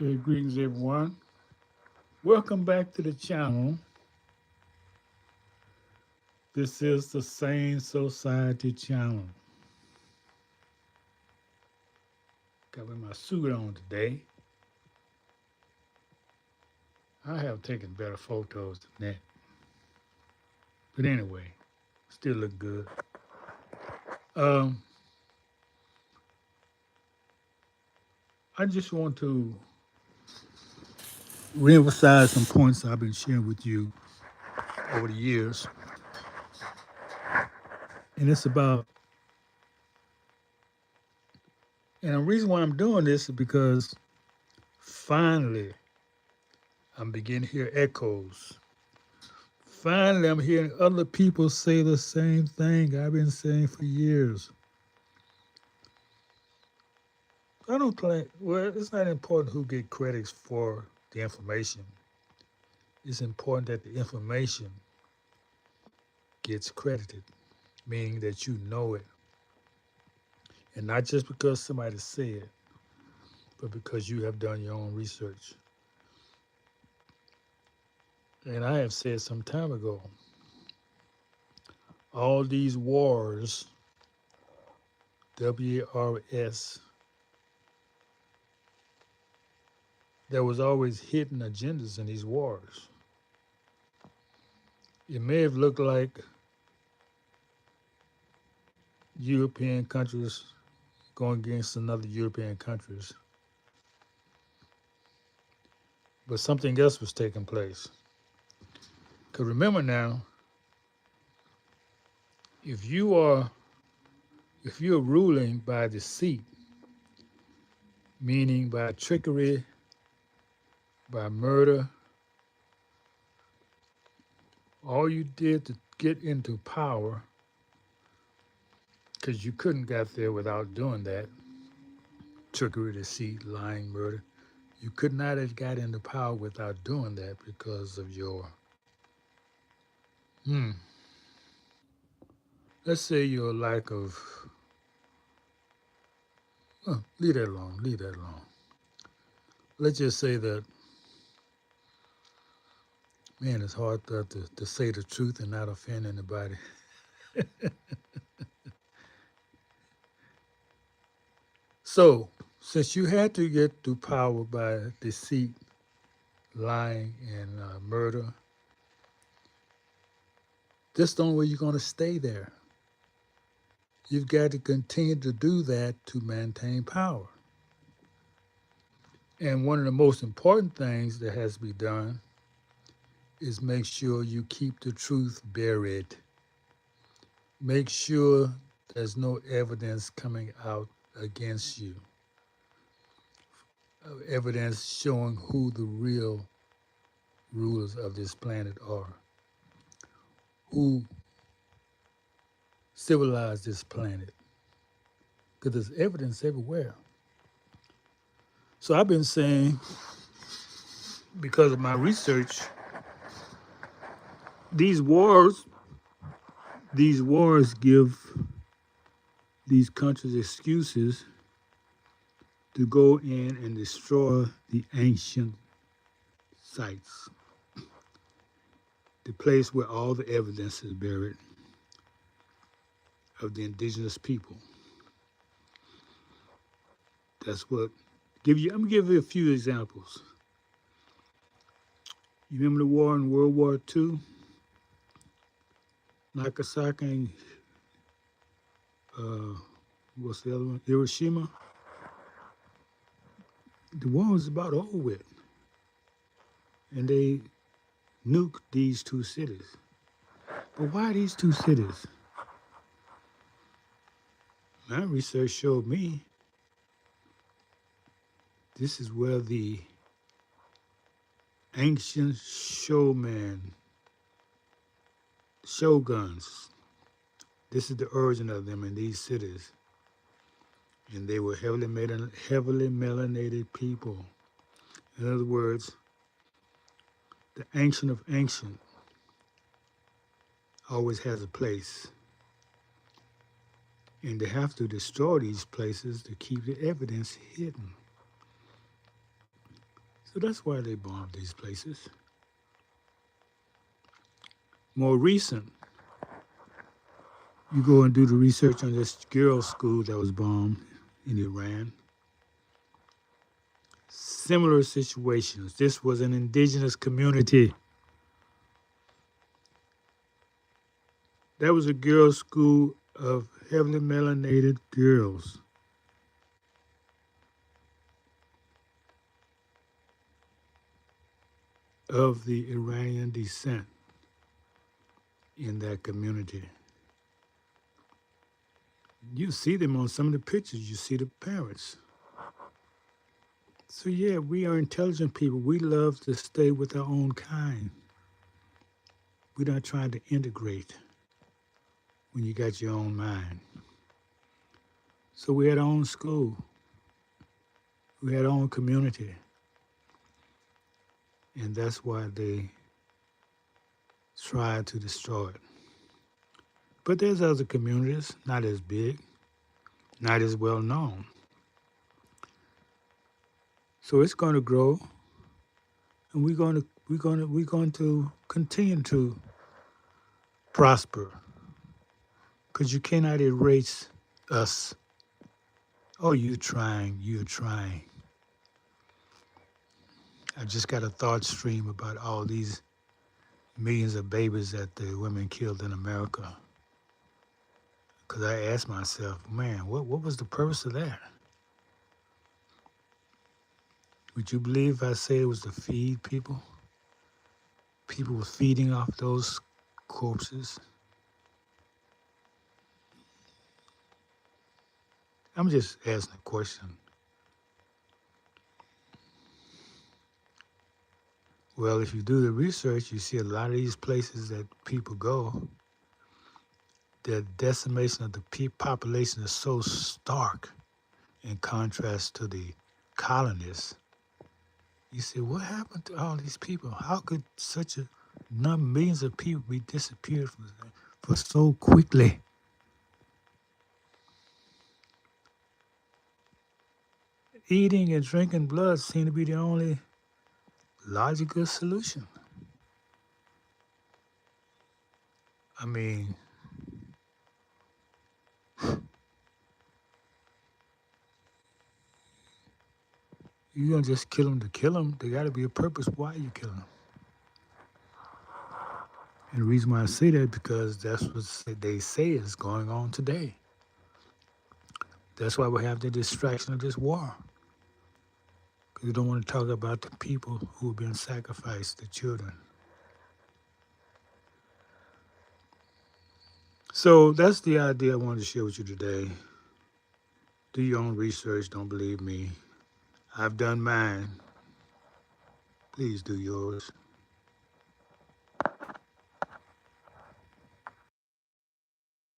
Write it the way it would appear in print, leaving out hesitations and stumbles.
Okay, greetings everyone. Welcome back to the channel. This is the Sane Society Channel. Got my suit on today. I have taken better photos than that. But anyway, still look good. Um, I just want to reemphasize some points I've been sharing with you over the years. And it's about, and the reason why I'm doing this is because finally I'm beginning to hear echoes. Finally, I'm hearing other people say the same thing I've been saying for years. I don't claim, well, it's not important who get credits for the information. It's important that the information gets credited, meaning that you know it. And not just because somebody said it, but because you have done your own research. And I have said some time ago, all these wars, WRS, there was always hidden agendas in these wars. It may have looked like European countries going against another European countries, but something else was taking place. Because remember now, if you are if you're ruling by deceit, meaning by trickery, by murder, all you did to get into power, because you couldn't get there without doing that, trickery, deceit, lying, murder, you could not have got into power without doing that because of your, hmm, let's say your lack of, leave that alone, leave that alone. Let's just say that, man, it's hard to say the truth and not offend anybody. So, since you had to get to power by deceit, lying, and murder, this is the only way you're going to stay there. You've got to continue to do that to maintain power. And one of the most important things that has to be done is make sure you keep the truth buried. Make sure there's no evidence coming out against you. Evidence showing who the real rulers of this planet are, who civilized this planet, because there's evidence everywhere. So I've been saying, because of my research, these wars, these wars give these countries excuses to go in and destroy the ancient sites, the place where all the evidence is buried of the indigenous people. That's what I'm gonna give you a few examples. You remember the war in World War II? Nagasaki and what's the other one? Hiroshima. The war was about over with. And they nuked these two cities. But why these two cities? My research showed me this is where the ancient shoguns, this is the origin of them in these cities. And they were heavily melanated people. In other words, the ancient of ancient always has a place. And they have to destroy these places to keep the evidence hidden. So that's why they bombed these places. More recent, you go and do the research on this girls' school that was bombed in Iran. Similar situations. This was an indigenous community. That was a girls' school of heavily melanated girls. Of the Iranian descent in that community. You see them on some of the pictures, you see the parents. So, yeah, we are intelligent people. We love to stay with our own kind. We're not trying to integrate when you got your own mind. So, we had our own school, we had our own community. And that's why they tried to destroy it. But there's other communities, not as big, not as well known. So it's going to grow, and we're going to continue to prosper, because you cannot erase us. Oh, you're trying. I just got a thought stream about all these millions of babies that the women killed in America. Because I asked myself, man, what was the purpose of that? Would you believe if I say it was to feed people? People were feeding off those corpses. I'm just asking a question. Well, if you do the research, you see a lot of these places that people go, the decimation of the population is so stark in contrast to the colonists. You say, what happened to all these people? How could such a millions of people be disappeared for so quickly? Eating and drinking blood seem to be the only logical solution. I mean, you don't just kill them to kill them. There got to be a purpose why you kill them. And the reason why I say that because that's what they say is going on today. That's why we have the distraction of this war. Because we don't want to talk about the people who have been sacrificed, the children. So that's the idea I wanted to share with you today. Do your own research. Don't believe me. I've done mine. Please do yours.